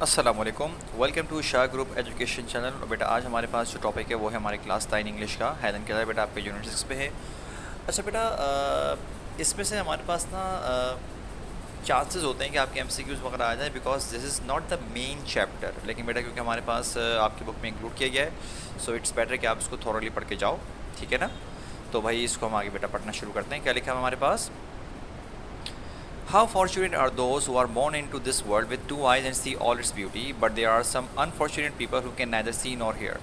अस्सलाम वालेकुम। Welcome to Shah group education channel. और बेटा आज हमारे पास जो टॉपिक है वो है हमारी क्लास 9 इंग्लिश का। हैदन कहता है बेटा आपके यूनिट 6 पे है। अच्छा बेटा, इसमें से हमारे पास ना चांसेस होते हैं कि आपके एमसीक्यूज़ वगैरह आ जाए, because this is not the main chapter. लेकिन बेटा क्योंकि हमारे पास आपकी बुक में इंक्लूड किया गया है, सो इट्स बेटर कि आप इसको थॉरली पढ़ के जाओ, ठीक है ना। तो भाई इसको हम आगे बेटा पढ़ना शुरू करते हैं। क्या लिखा है हमारे पास? How fortunate are those who are born into this world with two eyes and see all its beauty, but there are some unfortunate people who can neither see nor hear.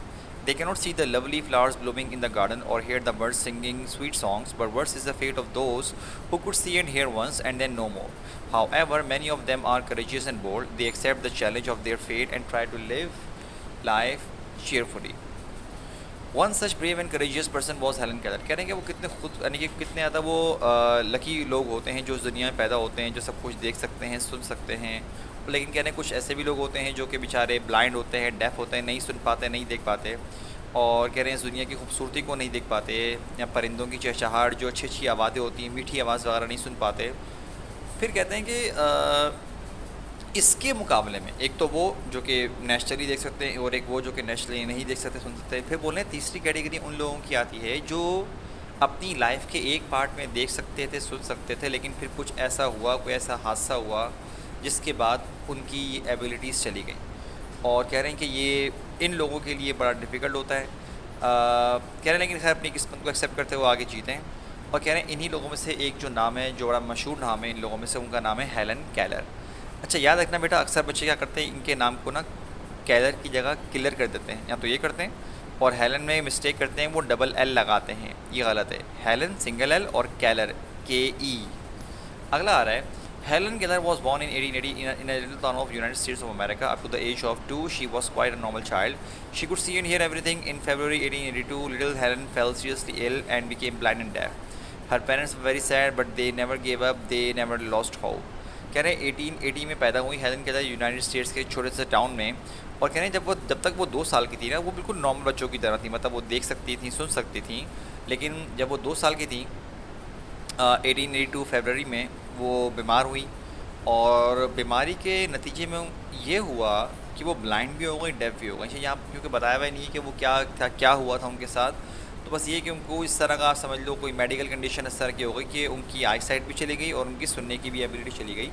They cannot see the lovely flowers blooming in the garden or hear the birds singing sweet songs, but worse is the fate of those who could see and hear once and then no more. However, many of them are courageous and bold. They accept the challenge of their fate and try to live life cheerfully. One such brave and courageous person was Helen Keller. कह रहे हैं कि वो कितने खुद यानी कि कितने ज़्यादा वो लकी लोग होते हैं जो इस दुनिया में पैदा होते हैं, जो सब कुछ देख सकते हैं, सुन सकते हैं। लेकिन कह रहे हैं कुछ ऐसे भी लोग होते हैं जो कि बेचारे ब्लाइंड होते हैं, डेफ होते हैं, नहीं सुन पाते, नहीं देख पाते, और कह रहे हैं इस दुनिया की खूबसूरती को नहीं देख पाते, या परिंदों की चहचहाहट, जो अच्छी अच्छी आवाज़ें होती हैं, मीठी आवाज़ वगैरह नहीं सुन पाते। फिर कहते हैं कि इसके मुकाबले में एक तो वो जो कि नेचुरली देख सकते हैं, और एक वो जो कि नेचुरली नहीं देख सकते, सुन सकते हैं। फिर बोल रहे हैं तीसरी कैटेगरी उन लोगों की आती है जो अपनी लाइफ के एक पार्ट में देख सकते थे, सुन सकते थे, लेकिन फिर कुछ ऐसा हुआ, कोई ऐसा हादसा हुआ जिसके बाद उनकी एबिलिटीज़ चली गई। और कह रहे हैं कि ये इन लोगों के लिए बड़ा डिफ़िकल्ट होता है। कह रहे हैं लेकिन खैर अपनी किस्मत को एक्सेप्ट करते हुए आगे जीते हैं। और कह रहे हैं इन्हीं लोगों में से एक जो नाम है, जो बड़ा मशहूर नाम है इन लोगों में से, उनका नाम है हेलन केलर। अच्छा याद रखना बेटा, अक्सर बच्चे क्या करते हैं, इनके नाम को ना कैलर की जगह किलर कर देते हैं, या तो ये करते हैं, और हेलन में मिस्टेक करते हैं, वो डबल एल लगाते हैं, ये गलत है। हेलन सिंगल एल और कैलर KE। अगला आ रहा है, Helen Keller was born in 1880 in a little town of United States of America. Up to the age of 2, she was quite a normal child. She could see and hear everything. In February 1882, little Helen fell seriously ill and became blind and deaf. Her parents were very sad, but they never gave up. They never lost hope. कह रहे हैं 1880 में पैदा हुई Helen Keller United states के छोटे से town में। और कह रहे हैं जब तक वो 2 साल की थी ना, वो बिल्कुल नॉर्मल बच्चों की तरह थी, मतलब वो देख सकती थी, सुन सकती थी। लेकिन जब वो 2 साल की थी 1882 फरवरी में वो बीमार हुई, और बीमारी के नतीजे में ये हुआ कि वो ब्लाइंड भी हो गई, डेफ भी हो गई। अच्छा यहाँ क्योंकि बताया हुआ नहीं है कि वो क्या था, क्या हुआ था उनके साथ, तो बस ये कि उनको इस तरह का आप समझ लो कोई मेडिकल कंडीशन इस तरह की हो गई कि उनकी आई साइट भी चली गई और उनकी सुनने की भी एबिलिटी चली गई।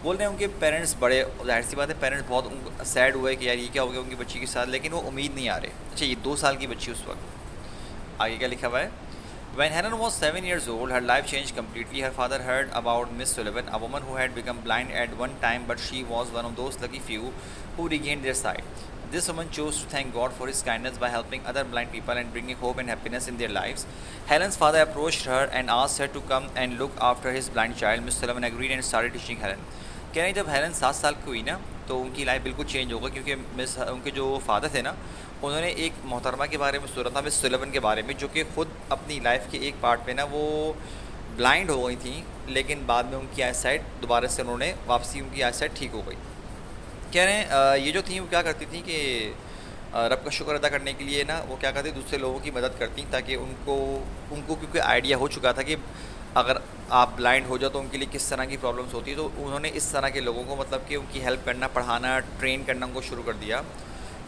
बोल रहे हैं उनके पेरेंट्स बड़े, जाहिर सी बात है पेरेंट्स बहुत सैड हुए कि यार ये क्या हो गया उनकी बच्ची के साथ, लेकिन वो उम्मीद नहीं आ रहे। अच्छा ये 2 साल की बच्ची उस वक्त। आगे क्या लिखा हुआ है? When Helen was 7 years old, her life changed completely. Her father heard about Miss Sullivan, a woman who had become blind at one time, but she was one of those lucky few who regained their sight. This woman chose to thank God for His kindness by helping other blind people and bringing hope and happiness in their lives. Helen's father approached her and asked her to come and look after his blind child. Miss Sullivan agreed and started teaching Helen. कह रहे हैं जब Helen 7 साल की हुई ना, तो उनकी लाइफ बिल्कुल चेंज हो गई, क्योंकि उनके जो फादर थे ना, उन्होंने एक मोहतरमा के बारे में सुना था, मिस सुलेवन के बारे में, जो कि ख़ुद अपनी लाइफ के एक पार्ट पे ना वो ब्लाइंड हो गई थी, लेकिन बाद में उनकी आई साइट दोबारा से उन्होंने वापसी उनकी आई साइट ठीक हो गई। कह रहे हैं ये जो थी वो क्या करती थी कि रब का शुक्र अदा करने के लिए ना वो क्या करती, दूसरे लोगों की मदद करती, ताकि उनको क्योंकि आइडिया हो चुका था कि अगर आप ब्लाइंड हो जाओ तो उनके लिए किस तरह की प्रॉब्लम्स होती है। तो उन्होंने इस तरह के लोगों को मतलब कि उनकी हेल्प करना, पढ़ाना, ट्रेन करना उनको शुरू कर दिया।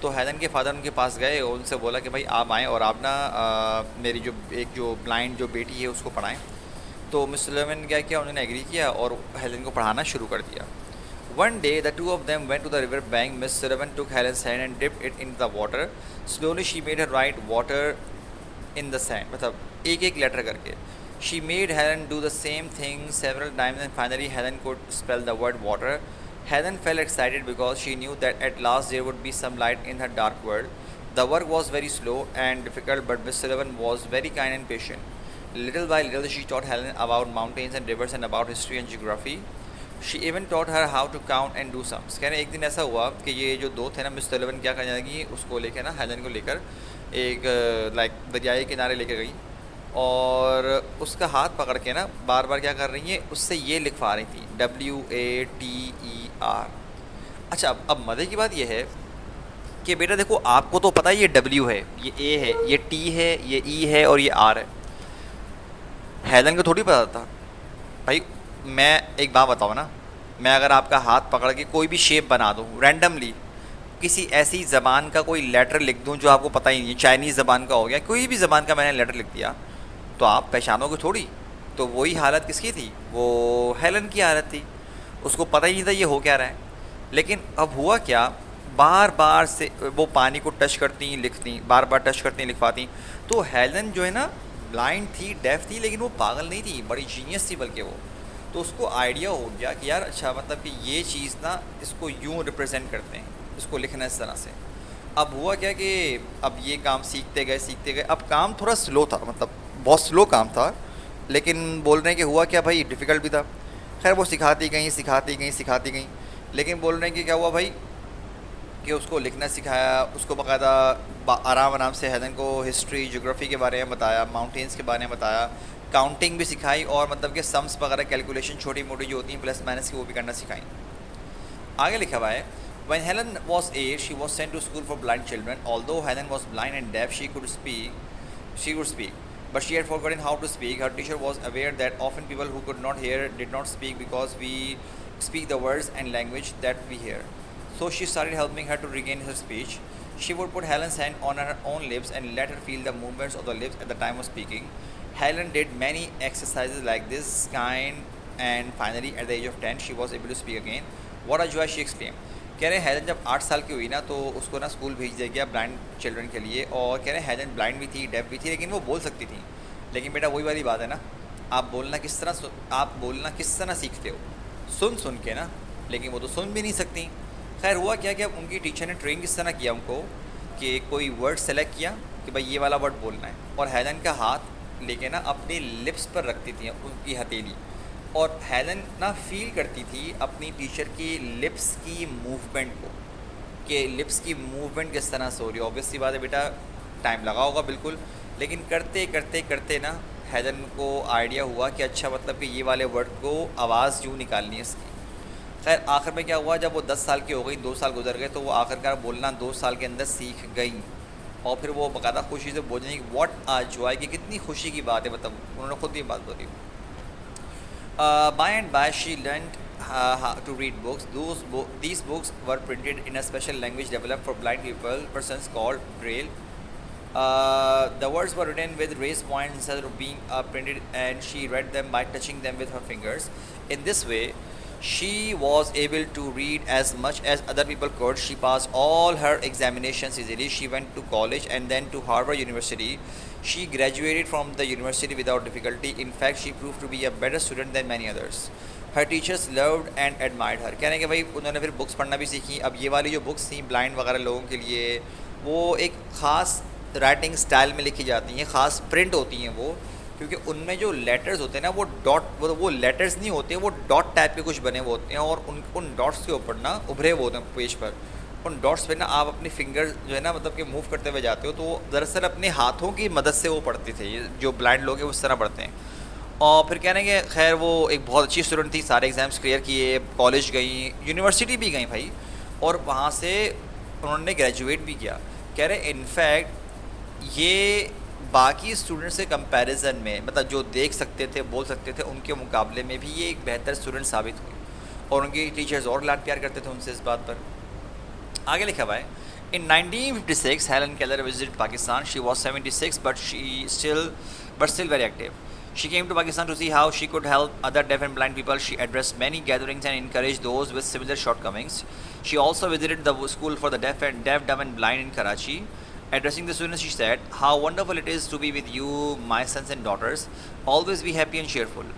तो हेलन के फादर उनके पास गए और उनसे बोला कि भाई आप आएँ और आप ना मेरी जो ब्लाइंड जो बेटी है उसको पढ़ाएँ। तो मिस सुलेवन ने क्या किया, उन्होंने एग्री किया और हेलन को पढ़ाना शुरू कर दिया। One day, the two of them went to the river bank. Miss Sullivan took Helen's hand and dipped it into the water. Slowly, she made her write water in the sand. मतलब एक letter करके. She made Helen do the same thing several times, and finally, Helen could spell the word water. Helen felt excited because she knew that at last there would be some light in her dark world. The work was very slow and difficult, but Miss Sullivan was very kind and patient. Little by little, she taught Helen about mountains and rivers and about history and geography. She even taught her how to count and do sums. कह रहे एक दिन ऐसा हुआ कि ये जो दो थे ना, मिस सुलेवन क्या करने लगी, उसको लेकर ना हेलन को लेकर एक लाइक दरिया के किनारे लेकर गई, और उसका हाथ पकड़ के ना बार बार क्या कर रही है, उससे ये लिखवा रही थी WATER। अच्छा अब मज़े की बात ये है कि बेटा देखो आपको तो पता है ये W है, ये A है, ये T है, ये E है और ये R है। हेलन को थोड़ी पता था भाई। मैं एक बात बताओ ना, मैं अगर आपका हाथ पकड़ के कोई भी शेप बना दूँ रैंडमली, किसी ऐसी ज़बान का कोई लेटर लिख दूँ जो आपको पता ही नहीं है, चाइनीज़ ज़बान का हो गया, कोई भी ज़बान का मैंने लेटर लिख दिया, तो आप पहचानोगे थोड़ी। तो वही हालत किसकी थी, वो हेलन की हालत थी। उसको पता ही नहीं था ये हो क्या रहा है। लेकिन अब हुआ क्या, बार बार से वो पानी को टच करती लिखती, बार बार टच करती लिखवाती। तो हेलन जो है ना, ब्लाइंड थी, डेफ थी, लेकिन वो पागल नहीं थी, बड़ी जीनियस थी बल्कि वो। तो उसको आइडिया हो गया कि यार अच्छा, मतलब कि ये चीज़ ना, इसको यूँ रिप्रेजेंट करते हैं, इसको लिखना इस तरह से। अब हुआ क्या कि अब ये काम सीखते गए। अब काम थोड़ा स्लो था, मतलब बहुत स्लो काम था, लेकिन बोल रहे हैं कि हुआ क्या भाई, डिफ़िकल्ट भी था। खैर वो सिखाती गई। लेकिन बोल रहे हैं कि क्या हुआ भाई, कि उसको लिखना सिखाया, उसको बाकायदा आराम आराम से हेलन को हिस्ट्री ज्योग्राफी के बारे में बताया, माउंटेन्स के बारे में बताया, काउंटिंग भी सिखाई, और मतलब कि सम्स वगैरह कैलकुलेशन छोटी मोटी जो होती हैं प्लस माइनस की, वो भी करना सिखाई। आगे लिखा हुआ है, When Helen was 8, she was sent to school for blind children. Although Helen was blind and deaf, she could speak. But she had forgotten how to speak. Her teacher was aware that often people who could not hear did not speak because we speak the words and language that we hear. So she started helping her to regain her speech. She would put Helen's hand on her own lips and let her feel the movements of the lips at the time of speaking. Helen did many exercises like this kind, and finally, at the age of 10, she was able to speak again. What a joy, she exclaimed. कह रहे हैं Helen जब 8 साल की हुई ना, तो उसको ना स्कूल भेज दिया गया ब्लाइंड चिल्ड्रन के लिए। और कह रहे हैं हेलन ब्लाइंड भी थी, डेफ भी थी, लेकिन वो बोल सकती थी। लेकिन बेटा वही वाली बात है ना, आप बोलना किस तरह सीखते हो, सुन के ना, लेकिन वो तो सुन भी नहीं सकती। खैर हुआ क्या कि अब उनकी टीचर ने ट्रेन किस तरह किया उनको, कि कोई वर्ड सेलेक्ट किया कि भाई ये वाला वर्ड बोलना है, और हेलन का हाथ लेके ना अपने लिप्स पर रखती थी उनकी हथेली, और हेलन ना फील करती थी अपनी टीचर की लिप्स की मूवमेंट को, कि लिप्स की मूवमेंट किस तरह से हो रही है। ऑब्वियसली बात है बेटा, टाइम लगा होगा बिल्कुल, लेकिन करते ना हेलन को आइडिया हुआ कि अच्छा, मतलब कि ये वाले वर्ड को आवाज़ यूँ निकालनी है इसकी। खैर आखिर में क्या हुआ, जब वो 10 साल की हो गई, 2 साल गुजर गए, तो वो आखिरकार बोलना 2 साल के अंदर सीख गई। और फिर वो बाकायदा खुशी से बोल रही, व्हाट आ जॉय, की कितनी खुशी की बात है, मतलब उन्होंने खुद ये बात बोली। By and by, she learned to read books. These books were printed in a special language developed for blind persons called Braille. The words were written with raised points instead of being printed, and she read them by touching them with her fingers. In this way, she was able to read as much as other people could. She passed all her examinations easily. She went to college and then to Harvard University. She graduated from the university without difficulty. In fact, she proved to be a better student than many others. Her teachers loved and admired her. कहने के भाई उन्होंने फिर books पढ़ना भी सीखी। अब ये वाली जो बुक्स थी ब्लाइंड वगैरह लोगों के लिए, वो एक ख़ास राइटिंग स्टाइल में लिखी जाती हैं, ख़ास प्रिंट होती हैं वो, क्योंकि उनमें जो लेटर्स होते हैं ना, वो डॉट, वो लेटर्स नहीं होते, वो डॉट टाइप के कुछ बने हुए होते हैं, और उन डॉट्स के ऊपर ना उभरे हुए होते हैं पेज पर। उन डॉट्स पे ना आप अपनी फिंगर जो है ना, मतलब कि मूव करते हुए जाते हो, तो दरअसल अपने हाथों की मदद से वो पढ़ते थे। ये जो ब्लाइंड लोग हैं उस तरह पढ़ते हैं। और फिर कहने के खैर वो एक बहुत अच्छी स्टूडेंट थी, सारे एग्ज़ाम्स क्लियर किए, कॉलेज गई, यूनिवर्सिटी भी गई भाई, और वहाँ से उन्होंने ग्रेजुएट भी किया। कह रहे इनफैक्ट ये बाकी स्टूडेंट्स के कंपैरिजन में, मतलब जो देख सकते थे, बोल सकते थे, उनके मुकाबले में भी ये एक बेहतर स्टूडेंट साबित हुई, और उनकी टीचर्स और लाड प्यार करते थे उनसे इस बात पर। आगे लिखा हुआ है, इन 1956 Helen Keller visited Pakistan. She was 76 but still very active. She came to Pakistan to see how she could help other deaf and blind people. She addressed many gatherings and encouraged those with similar shortcomings. She also visited the school for the deaf, dumb and blind in Karachi. Addressing the students, she said, "How wonderful it is to be with you, my sons and daughters. Always be happy and cheerful.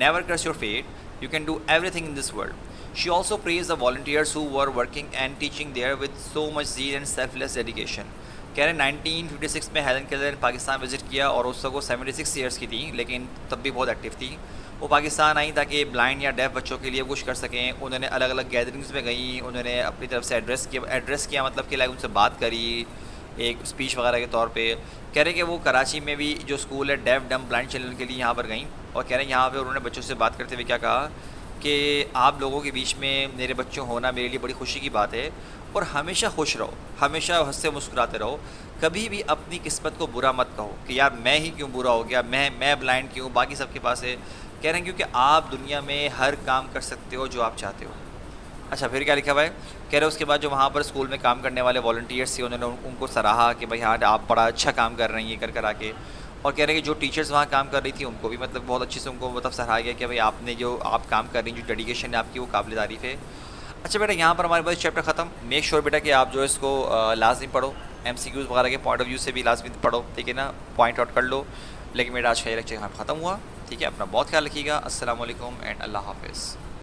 Never curse your fate. You can do everything in this world." She also praised the volunteers who were working and teaching there with so much zeal and selfless dedication. कह रहे 1956 में Helen Keller ने Pakistan visit किया, और उस वक्त वो 76 years की थी, लेकिन तब भी बहुत एक्टिव थी। वो पाकिस्तान आई ताकि ब्लाइंड या डेफ बच्चों के लिए कुछ कर सकें। उन्होंने अलग अलग गैदरिंग्स में गई, उन्होंने अपनी तरफ से एड्रेस किया, मतलब कि लाइक उनसे बात करी एक स्पीच वगैरह के तौर पे। कह रहे कि वो कराची में भी जो स्कूल है डेफ डम ब्लाइंड चिल्ड्रन के लिए, यहाँ पर गई, और कह रहे हैं यहाँ पर उन्होंने बच्चों से बात करते हुए क्या कहा कि आप लोगों के बीच में मेरे बच्चों होना मेरे लिए बड़ी खुशी की बात है, और हमेशा खुश रहो, हमेशा हंसते मुस्कुराते रहो, कभी भी अपनी किस्मत को बुरा मत कहो कि यार मैं ही क्यों बुरा हो गया, मैं ब्लाइंड क्यों, बाकी सबके पास है। कह रहे हैं क्योंकि आप दुनिया में हर काम कर सकते हो जो आप चाहते हो। अच्छा, फिर क्या लिखा हुआ है? कह रहे उसके बाद जो वहाँ पर स्कूल में काम करने वाले वॉलंटियर्स थे उन्होंने उनको सराहा कि भाई हाँ, आप बड़ा अच्छा काम कर रही हैं ये कर कर आके। और कह रहे हैं कि जो टीचर्स वहाँ काम कर रही थी उनको भी मतलब बहुत अच्छे से उनको मतलब सराहा गया कि भाई आपने जो आप काम कर रही हैं, जो डेडिकेशन है आपकी वो काबिल तारीफ़ है। अच्छा बेटा, यहाँ पर हमारे पास चैप्टर ख़त्म। मेक श्योर बेटा कि आप जो है इसको लाजमी पढ़ो, एमसीक्यूज़ वगैरह के पॉइंट ऑफ व्यू से भी लाजमी पढ़ो, ठीक है ना, पॉइंट आउट कर लो। लेकिन मेरा आज का ये लेक्चर यहाँ ख़त्म हुआ, ठीक है। अपना बहुत ख्याल रखिएगा। अस्सलाम वालेकुम एंड अल्लाह हाफ़िज़।